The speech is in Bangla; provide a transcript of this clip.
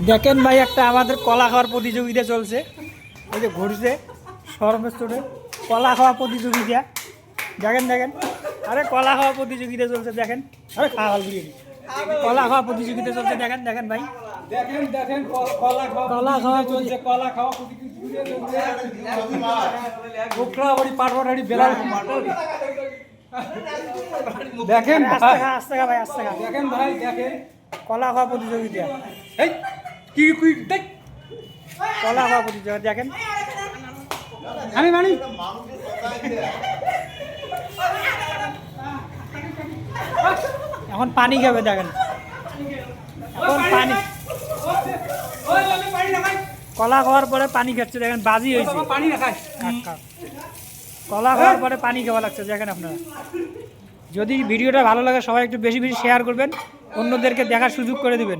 দেখেন ভাই, একটা আমাদের কলা খাওয়ার প্রতিযোগিতা চলছে। এই যে ঘুরছে সর্বস্তরে কলা খাওয়া প্রতিযোগিতা। দেখেন দেখেন, আরে কলা খাওয়া প্রতিযোগিতা চলছে দেখেন। আরে খাওয়া ঘুরিয়ে কলা খাওয়া প্রতিযোগিতা চলছে দেখেন দেখেন ভাই, দেখেন দেখেন কলা খাওয়া চলছে, কলা খাওয়া প্রতিযোগিতা চলছে। কোকড়াবাড়ি পাটবাড়ি বেলা দেখেন আস্তে খা আস্তে খা ভাই, আস্তে খা। দেখেন ভাই দেখেন কলা খাওয়া প্রতিযোগিতা, এই কি কি দেখ কলা খাওয়া প্রতিযোগিতা দেখেন। আমি মানি এখন পানি খাবে দেখেন, এখন পানি কলা খাওয়ার পরে পানি খাচ্ছে দেখেন, বাজি হয়েছে। পানি রাখাই কলা খাওয়ার পরে পানি খাওয়া লাগছে দেখেন আপনারা। যদি ভিডিওটা ভালো লাগে সবাই একটু বেশি বেশি শেয়ার করবেন, অন্যদেরকে দেখার সুযোগ করে দিবেন।